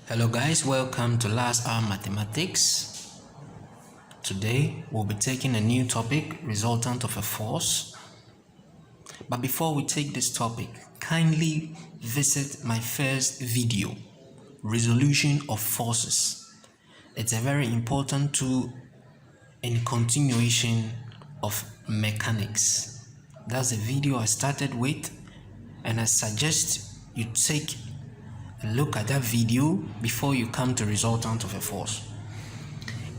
Hello guys, welcome to Last Hour Mathematics. Today we'll be taking a new topic, resultant of a force. But before we take this topic, kindly visit my first video, resolution of forces. It's a very important tool in continuation of mechanics. That's the video I started with, and I suggest you take look at that video before you come to resultant of a force.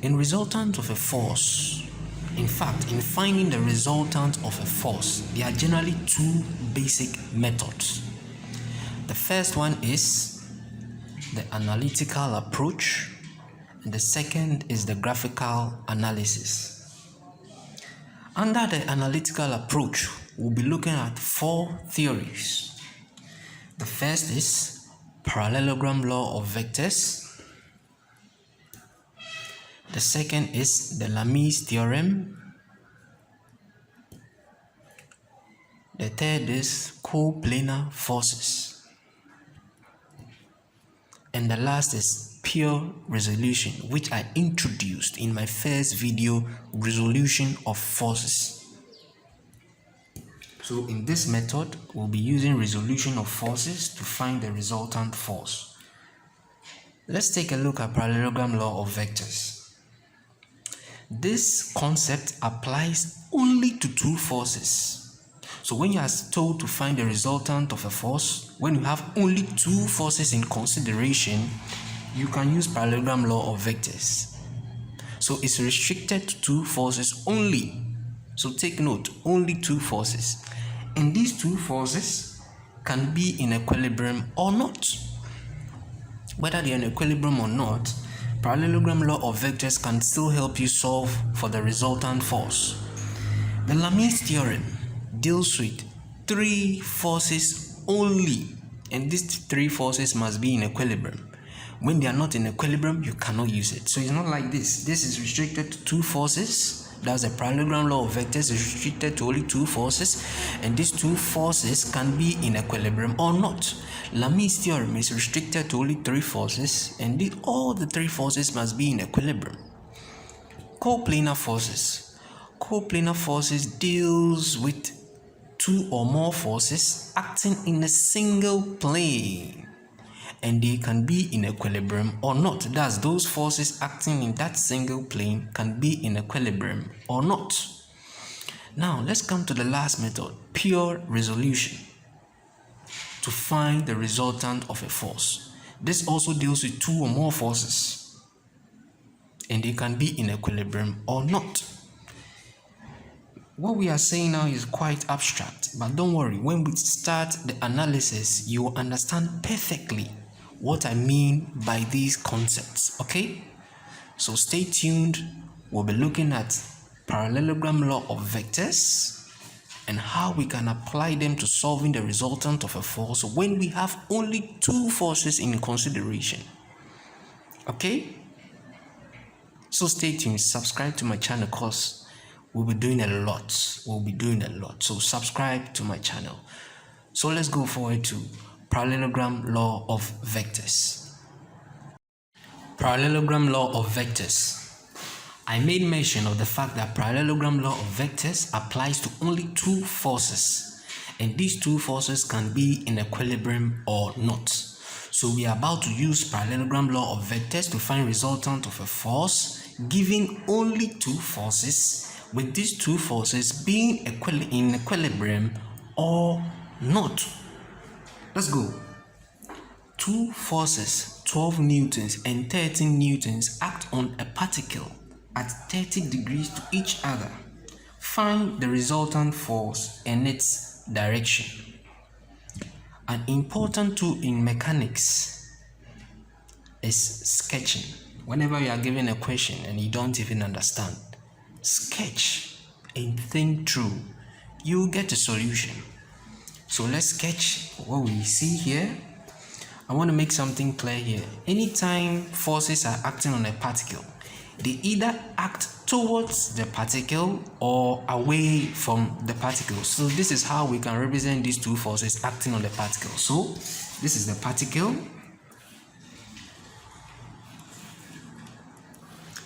In resultant of a force, in fact, in finding the resultant of a force, there are generally two basic methods. The first one is the analytical approach, and the second is the graphical analysis. Under the analytical approach, we'll be looking at four theories. The first is Parallelogram Law of vectors. The second is the Lame's theorem. The third is coplanar forces. And the last is pure resolution, which I introduced in my first video, resolution of forces. So in this method, we'll be using resolution of forces to find the resultant force. Let's take a look at parallelogram law of vectors. This concept applies only to two forces. So when you are told to find the resultant of a force, when you have only two forces in consideration, you can use parallelogram law of vectors. So it's restricted to two forces only. So take note, only two forces. And these two forces can be in equilibrium or not. Whether they are in equilibrium or not, parallelogram law of vectors can still help you solve for the resultant force. The Lame's theorem deals with three forces only, and these three forces must be in equilibrium. When they are not in equilibrium, you cannot use it. So it's not like this. This is restricted to two forces. That's the parallelogram law of vectors is restricted to only two forces, and these two forces can be in equilibrium or not. Lame's theorem is restricted to only three forces, and all the three forces must be in equilibrium. Coplanar forces. Coplanar forces deals with two or more forces acting in a single plane, and they can be in equilibrium or not. Thus, those forces acting in that single plane can be in equilibrium or not. Now, let's come to the last method, pure resolution, to find the resultant of a force. This also deals with two or more forces, and they can be in equilibrium or not. What we are saying now is quite abstract, but don't worry, when we start the analysis, you will understand perfectly what I mean by these concepts, okay? So stay tuned. We'll be looking at parallelogram law of vectors and how we can apply them to solving the resultant of a force when we have only two forces in consideration, okay? So stay tuned, subscribe to my channel because we'll be doing a lot. So subscribe to my channel. So let's go forward to parallelogram law of vectors. Parallelogram law of vectors. I made mention of the fact that parallelogram law of vectors applies to only two forces, and these two forces can be in equilibrium or not. So we are about to use parallelogram law of vectors to find resultant of a force giving only two forces, with these two forces being in equilibrium or not. Let's go. Two forces, 12 newtons and 13 newtons, act on a particle at 30 degrees to each other. Find the resultant force and its direction. An important tool in mechanics is sketching. Whenever you are given a question and you don't even understand, sketch and think through. You will get a solution. So let's sketch what we see here. I want to make something clear here. Anytime forces are acting on a particle, they either act towards the particle or away from the particle. So this is how we can represent these two forces acting on the particle. So this is the particle,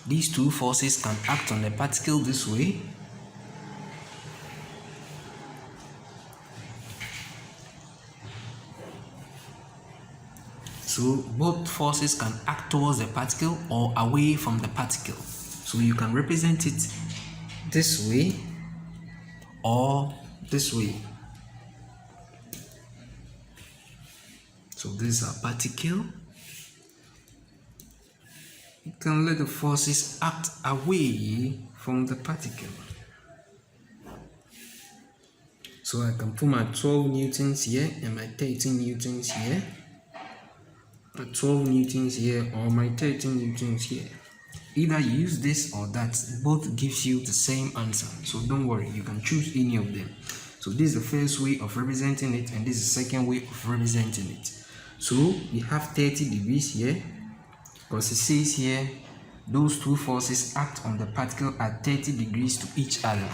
these two forces can act on the particle this way. So both forces can act towards the particle or away from the particle. So you can represent it this way or this way. So this is a particle. You can let the forces act away from the particle. So I can put my 12 newtons here and my 13 newtons here. My 12 newtons here or my 13 newtons here. Either you use this or that, both gives you the same answer. So don't worry, you can choose any of them. So this is the first way of representing it, and this is the second way of representing it. So we have 30 degrees here, because it says here those two forces act on the particle at 30 degrees to each other.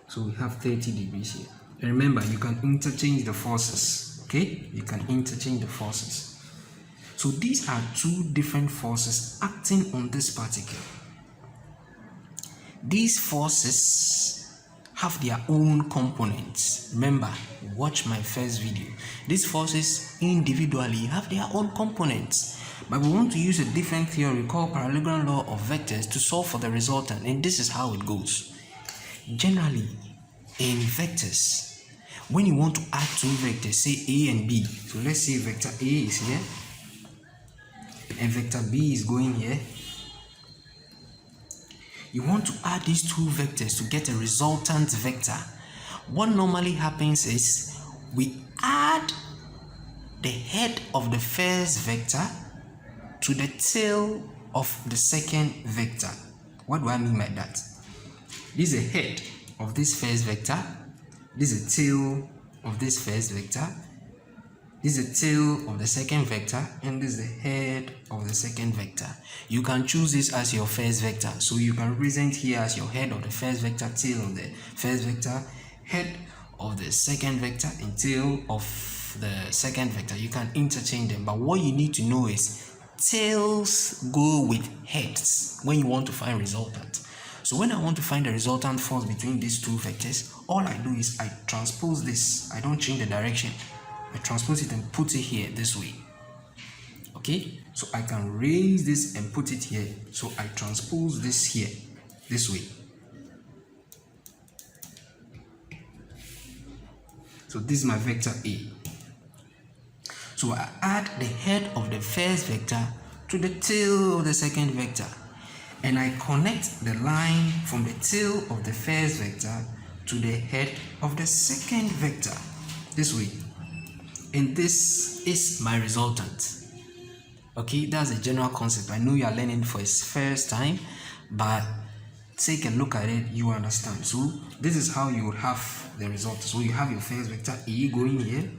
So we have 30 degrees here. And remember, you can interchange the forces. Okay, you can interchange the forces. So these are two different forces acting on this particle. These forces have their own components. Remember, watch my first video. These forces individually have their own components. But we want to use a different theory called Parallelogram Law of vectors to solve for the resultant. And this is how it goes. Generally, in vectors, when you want to add two vectors, say A and B, so let's say vector A is here and vector B is going here. You want to add these two vectors to get a resultant vector. What normally happens is we add the head of the first vector to the tail of the second vector. What do I mean by that? This is the head of this first vector. This is the tail of this first vector. This is the tail of the second vector, and this is the head of the second vector. You can choose this as your first vector. So you can represent here as your head of the first vector, tail of the first vector, head of the second vector, and tail of the second vector. You can interchange them, but what you need to know is tails go with heads when you want to find resultant. So when I want to find the resultant force between these two vectors, all I do is I transpose this. I don't change the direction. I transpose it and put it here this way. Okay, so I can raise this and put it here. So I transpose this here this way. So this is my vector A. So I add the head of the first vector to the tail of the second vector, and I connect the line from the tail of the first vector to the head of the second vector this way. And this is my resultant. Okay, that's a general concept. I know you are learning for its first time, but take a look at it, you understand. So this is how you would have the result. So you have your first vector A going here,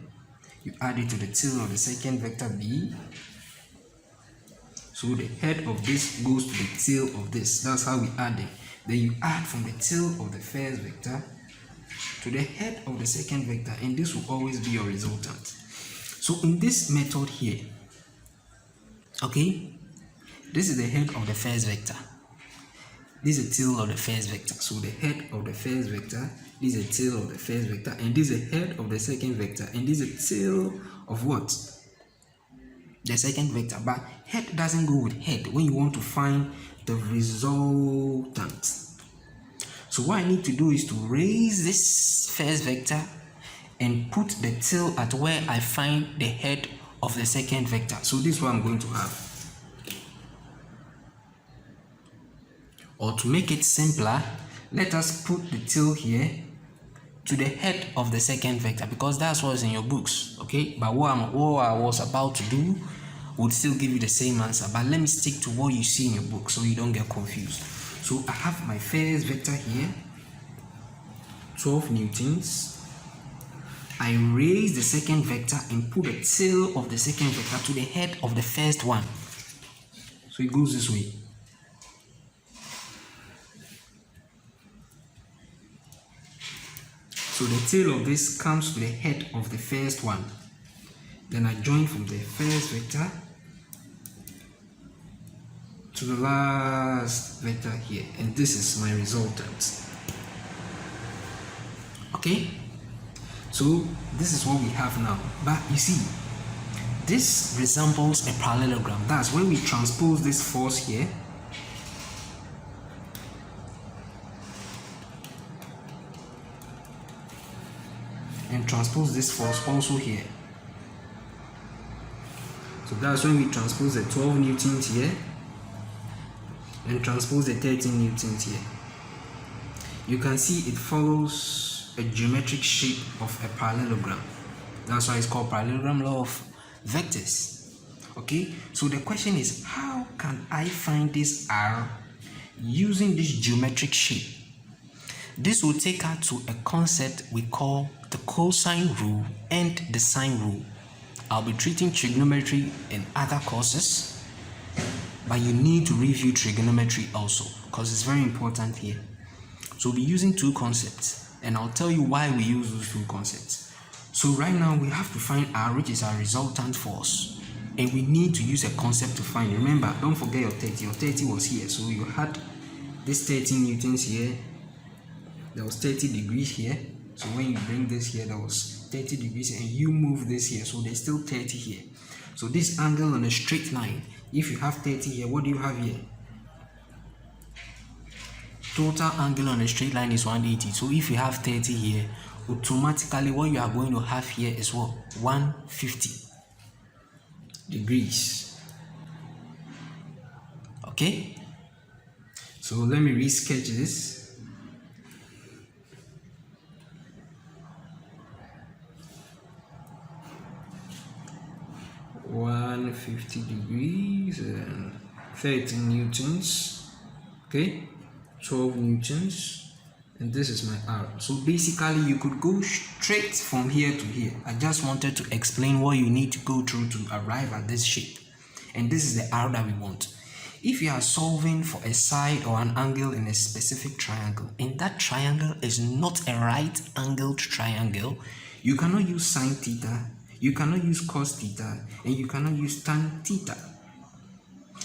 you add it to the tail of the second vector B. So the head of this goes to the tail of this. That's how we add it. Then you add from the tail of the first vector to the head of the second vector, and this will always be your resultant. So in this method here, okay, this is the head of the first vector. This is the tail of the first vector. So the head of the first vector, this is the tail of the first vector, and this is the head of the second vector, and this is the tail of what? The second vector. But head doesn't go with head when you want to find the resultant. So what I need to do is to raise this first vector and put the tail at where I find the head of the second vector. So this is what I'm going to have. Or to make it simpler, let us put the tail here to the head of the second vector, because that's what's in your books. Okay, but what I was about to do would still give you the same answer, but let me stick to what you see in your book so you don't get confused. So I have my first vector here, 12 newtons. I raise the second vector and put the tail of the second vector to the head of the first one. So it goes this way. So the tail of this comes to the head of the first one. Then I join from the first vector to to the last vector here, and this is my resultant. Okay, so this is what we have now. But you see, this resembles a parallelogram. That's when we transpose this force here and transpose this force also here. So that's when we transpose the 12 newtons here and transpose the 13 newtons here. You can see it follows a geometric shape of a parallelogram. That's why it's called Parallelogram Law of Vectors. Okay, so the question is, how can I find this R using this geometric shape? This will take us to a concept we call the cosine rule and the sine rule. I'll be treating trigonometry in other courses, but you need to review trigonometry also because it's very important here. So we'll be using two concepts, and I'll tell you why we use those two concepts. So right now we have to find R, which is our resultant force, and we need to use a concept to find. Remember, don't forget your 30. Your 30 was here, so you had this 13 newtons here. There was 30 degrees here. So when you bring this here, there was 30 degrees, and you move this here, so there's still 30 here. So this angle on a straight line, if you have 30 here, what do you have here? Total angle on a straight line is 180. So if you have 30 here, automatically what you are going to have here is what? 150 degrees. Okay? So let me re-sketch this. (150 degrees) and 13 newtons. Okay, 12 newtons, and this is my R. So basically you could go straight from here to here. I just wanted to explain what you need to go through to arrive at this shape, and this is the R that we want. If you are solving for a side or an angle in a specific triangle, and that triangle is not a right angled triangle, you cannot use sine theta, you cannot use cos theta, and you cannot use tan theta,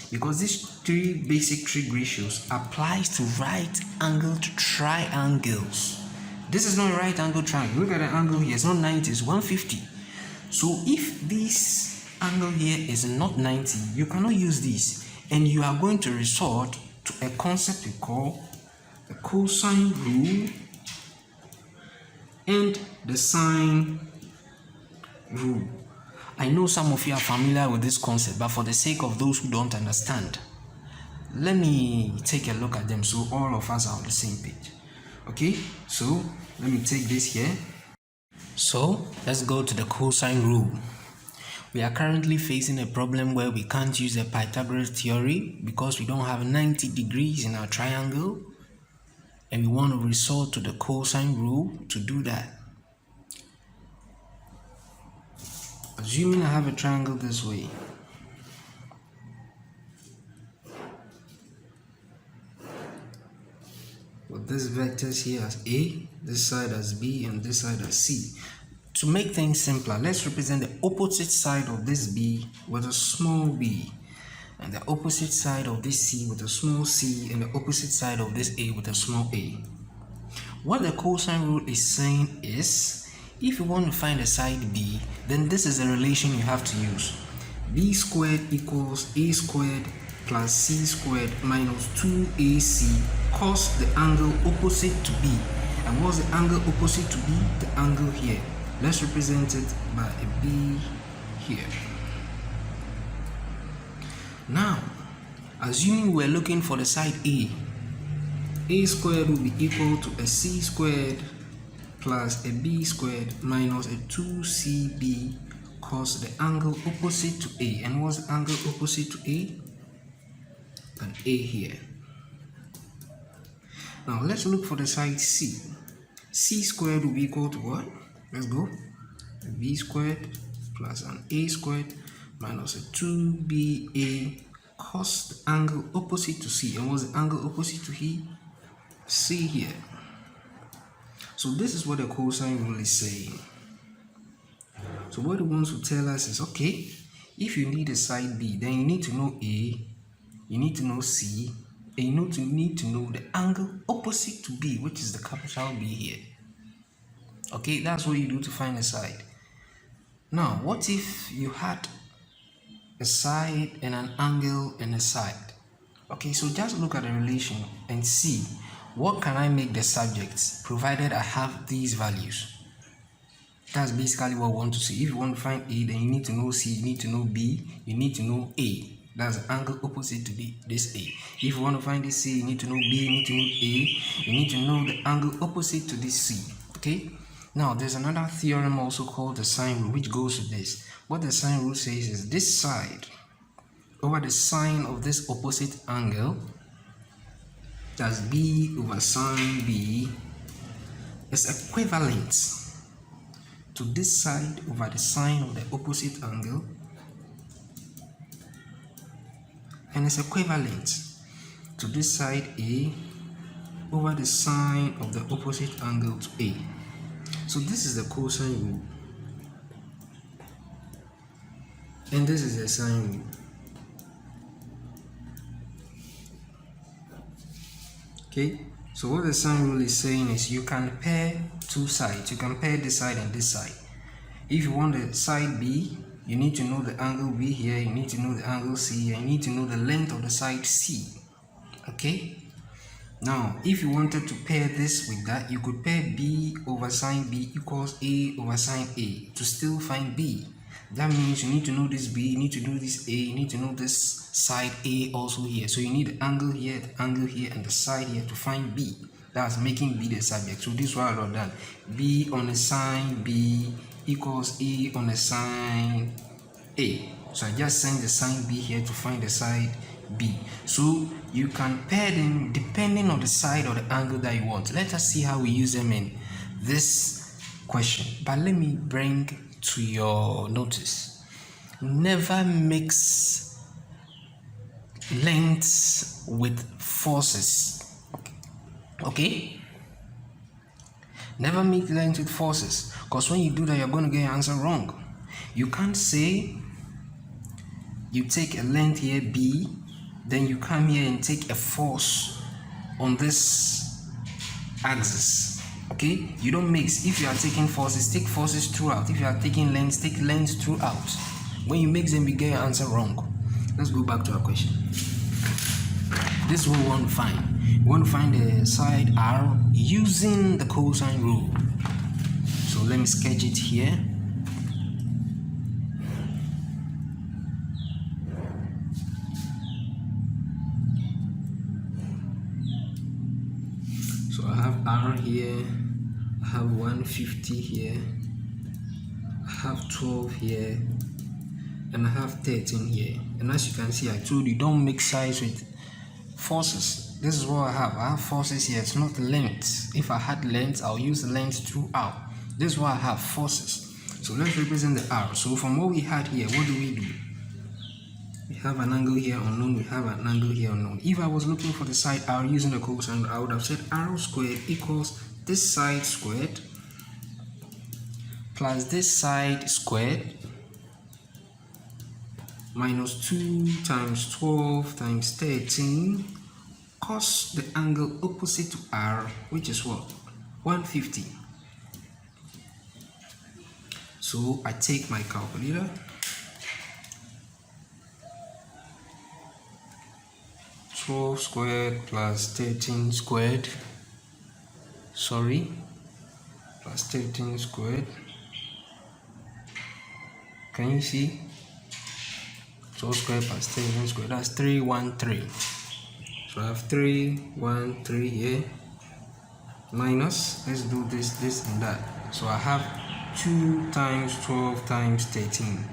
because these three basic trig ratios applies to right angled triangles. This is not a right angled triangle. Look at the angle here, it's not 90, it's 150. So if this angle here is not 90, you cannot use this, and you are going to resort to a concept we call the cosine rule and the sine rule. I know some of you are familiar with this concept, but for the sake of those who don't understand, let me take a look at them so all of us are on the same page. Okay, so let me take this here. So let's go to the cosine rule. We are currently facing a problem where we can't use the Pythagoras theory because we don't have 90 degrees in our triangle, and we want to resort to the cosine rule to do that. Assuming I have a triangle this way, with this vectors here as A, this side as B, and this side as C. To make things simpler, let's represent the opposite side of this B with a small b, and the opposite side of this C with a small c, and the opposite side of this A with a small a. What the cosine rule is saying is, if you want to find the side B, then this is the relation you have to use. B squared equals A squared plus C squared minus 2AC cos the angle opposite to B. And what's the angle opposite to B? The angle here. Let's represent it by a B here. Now, assuming we're looking for the side A squared will be equal to a C squared plus a B squared minus a 2CB cos the angle opposite to A. And what's the angle opposite to A? An A here. Now let's look for the side C. C squared will be equal to what? Let's go. A B squared plus an A squared minus a 2BA cos the angle opposite to C. And what's the angle opposite to C here? So this is what the cosine rule is saying. So what it wants to tell us is, okay, if you need a side B, then you need to know A you need to know C, and you need to know the angle opposite to B, which is the capital B here. Okay, that's what you do to find the side. Now, what if you had a side and an angle and a side? Okay, so just look at the relation and see what can I make the subjects provided I have these values. That's basically what we want to see. If you want to find A, then you need to know C, you need to know B, you need to know A. That's the angle opposite to this A. If you want to find this C, you need to know B, you need to know A, you need to know the angle opposite to this C. Okay? Now, there's another theorem also called the sine rule, which goes with this. What the sine rule says is this side over the sine of this opposite angle, that's B over sine B, is equivalent to this side over the sine of the opposite angle, and is equivalent to this side A over the sine of the opposite angle to A. So this is the cosine rule, and this is the sine rule. Okay, so what the sine rule is saying is you can pair two sides. You can pair this side and this side. If you want the side B, you need to know the angle B here, you need to know the angle C, and you need to know the length of the side C. Okay? Now, if you wanted to pair this with that, you could pair B over sine B equals A over sine A to still find B. That means you need to know this B, you need to know this A, you need to know this side A also here. So you need the angle here, and the side here to find B. That's making B the subject. So this is what I wrote down. B on the sine B equals A on the sine A. So I just send the sine B here to find the side B. So you can pair them depending on the side or the angle that you want. Let us see how we use them in this question. But let me bring to your notice, never mix lengths with forces. Okay? Never mix lengths with forces, because when you do that, you're going to get your answer wrong. You can't say you take a length here B, then you come here and take a force on this axis. Okay, you don't mix. If you are taking forces, take forces throughout. If you are taking lengths, take lengths throughout. When you mix them, you get your answer wrong. Let's go back to our question. This is what we want to find. We want to find the side R using the cosine rule. So let me sketch it here. So I have R here, I have 150 here, I have 12 here, and I have 13 here. And as you can see, I told you don't mix sides with forces. This is what I have. I have forces here. It's not length. If I had length, I'll use length throughout. This is why I have forces. So let's represent the R. So from what we had here, what do? We have an angle here unknown, we have an angle here unknown. If I was looking for the side R using the cosine, I would have said R squared equals this side squared plus this side squared minus 2 times 12 times 13 cos the angle opposite to R, which is what? 150. So I take my calculator. 12 squared plus 13 squared, plus 13 squared. Can you see? 12 squared plus 13 squared, that's 313. So I have 313 here, minus, let's do this and that. So I have 2 times 12 times 13,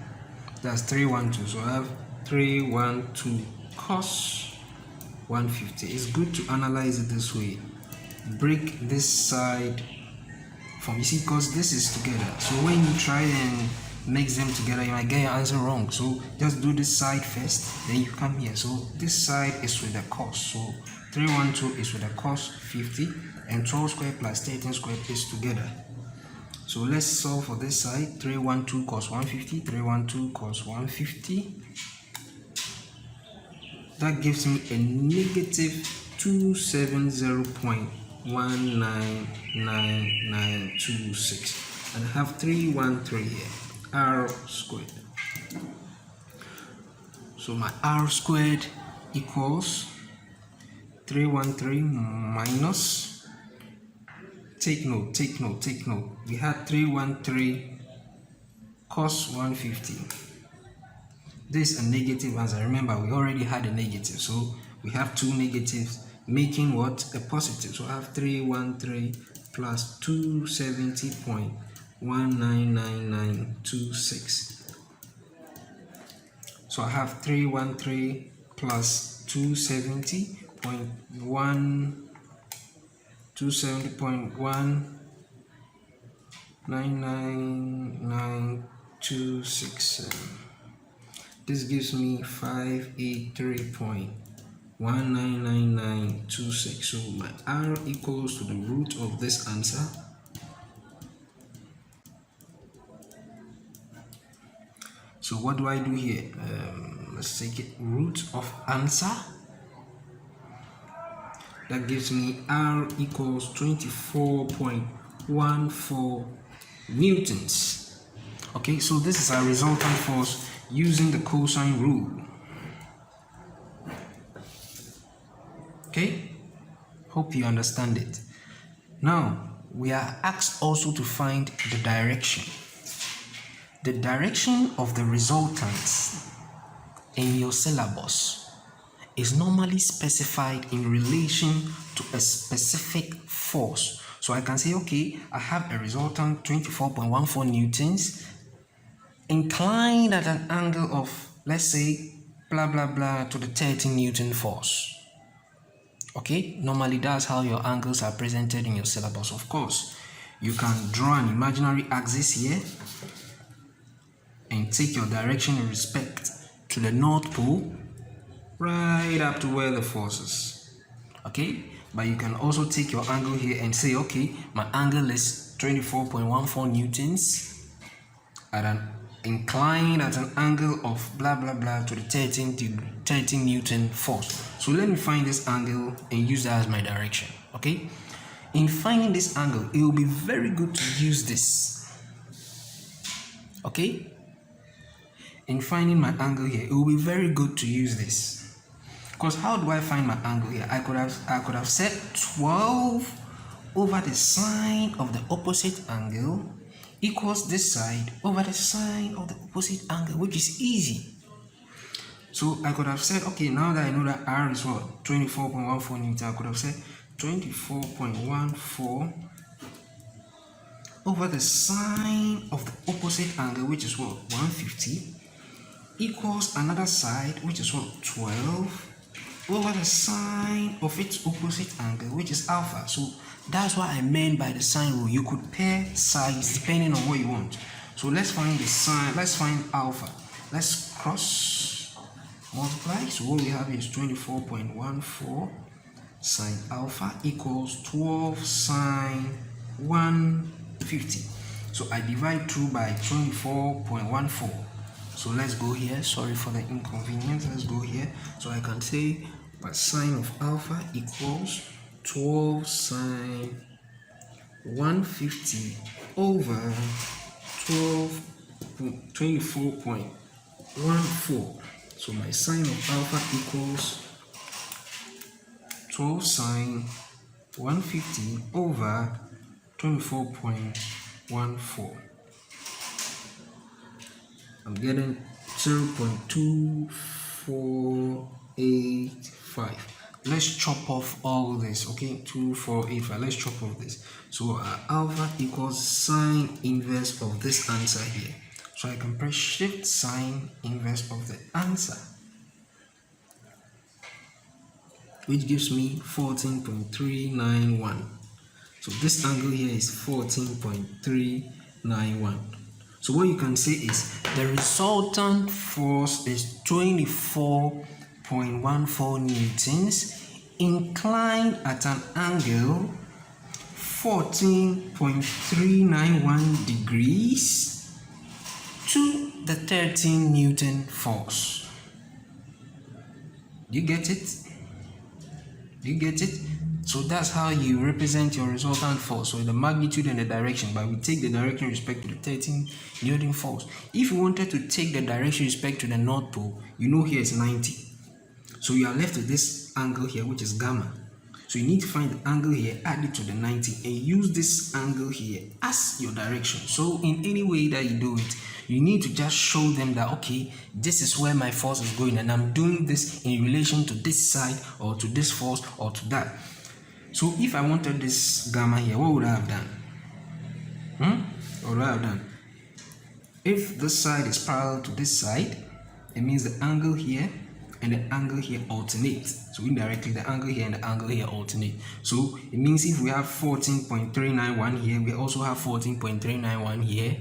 that's 312. So I have 312 cos 150. It's good to analyze it this way. Break this side from, you see, because this is together. So when you try and mix them together, you might get your answer wrong. So just do this side first, then you come here. So this side is with the cos. So 312 is with the cos 50, and 12 squared plus 13 squared is together. So let's solve for this side. 312 cos 150, 312 cos 150. That gives me a negative 270.199926. And I have 313 here, r squared. So my r squared equals 313 minus, take note. We had 313 cos 150. This is a negative answer. Remember, we already had a negative, so we have two negatives making what? A positive. So I have 313 plus 270.199926. So I have 313 plus 270.199926. This gives me 583.199926. So my r equals to the root of this answer. So what do I do here? Let's take it root of answer. That gives me r equals 24.14 newtons. Okay, so this is our resultant force using the cosine rule. Okay, hope you understand it. Now we are asked also to find the direction. The direction of the resultant in your syllabus is normally specified in relation to a specific force. So I can say, okay, I have a resultant 24.14 newtons inclined at an angle of, let's say, blah blah blah to the 13 Newton force. Okay, normally that's how your angles are presented in your syllabus. Of course, you can draw an imaginary axis here and take your direction in respect to the North Pole right up to where the force is. Okay, but you can also take your angle here and say, okay, my angle is 24.14 newtons at an inclined at an angle of blah blah blah to the 13 Newton force. So let me find this angle and use that as my direction. Okay, in finding this angle, it will be very good to use this. Okay, in finding my angle here, it will be very good to use this. Because how do I find my angle here? I could have said 12 over the sine of the opposite angle equals this side over the sine of the opposite angle, which is easy. So I could have said, okay, now that I know that r is what? 24.14 newton, I could have said 24.14 over the sine of the opposite angle, which is what? 150, equals another side, which is what? 12 over the sine of its opposite angle, which is alpha. So that's what I meant by the sine rule. You could pair sides depending on what you want. So let's find the sine, let's find alpha. Let's cross multiply. So what we have is 24.14 sine alpha equals 12 sine 150. So I divide through by 24.14. So let's go here. Sorry for the inconvenience. Let's go here. So I can say that sine of alpha equals 12 sine 150 over 24.14. So my sine of alpha equals 12 sine 150 over 24.14. I'm getting 0.2485. Let's chop off all this. Okay, 2485. Let's chop off this. So alpha equals sine inverse of this answer here. So I can press shift sine inverse of the answer, which gives me 14.391. So this angle here is 14.391. So what you can say is the resultant force is 24.14 newtons inclined at an angle 14.391 degrees to the 13 Newton force. Do you get it? Do you get it? So that's how you represent your resultant force, so the magnitude and the direction, but we take the direction with respect to the 13 Newton force. If you wanted to take the direction with respect to the North Pole, you know here is 90. So you are left with this angle here, which is gamma. So you need to find the angle here, add it to the 90, and use this angle here as your direction. So in any way that you do it, you need to just show them that, okay, this is where my force is going, and I'm doing this in relation to this side, or to this force, or to that. So if I wanted this gamma here, what would I have done? What would I have done? If this side is parallel to this side, it means the angle here and the angle here alternate. So indirectly, the angle here and the angle here alternate. So it means if we have 14.391 here, we also have 14.391 here,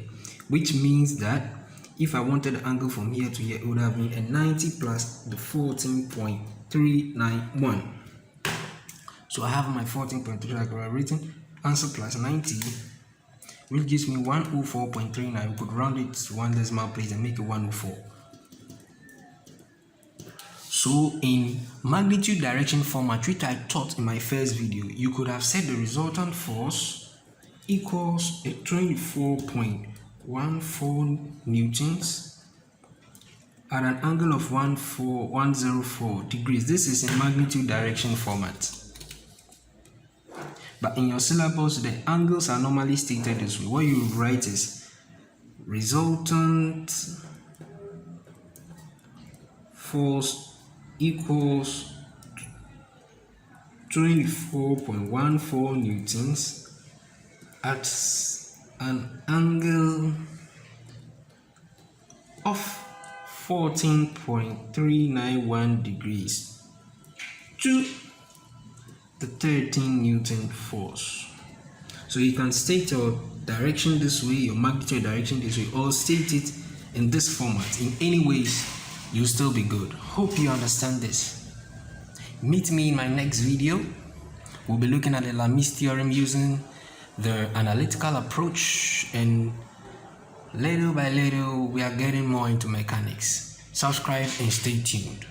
which means that if I wanted the angle from here to here, it would have been a 90 plus the 14.391. So I have my 14.3 like I have written, answer plus 90, which gives me 104.39. We could round it to one decimal place and make it 104. So in magnitude direction format, which I taught in my first video, you could have said the resultant force equals a 24.14 newtons at an angle of 104 degrees. This is in magnitude direction format. But in your syllabus, the angles are normally stated this way. What you write is resultant force equals 24.14 newtons at an angle of 14.391 degrees to the 13 Newton force. So you can state your direction this way, your magnitude direction this way, or state it in this format. In any ways, you'll still be good. Hope you understand this. Meet me in my next video. We'll be looking at the Lami's theorem using the analytical approach, and little by little we are getting more into mechanics. Subscribe and stay tuned.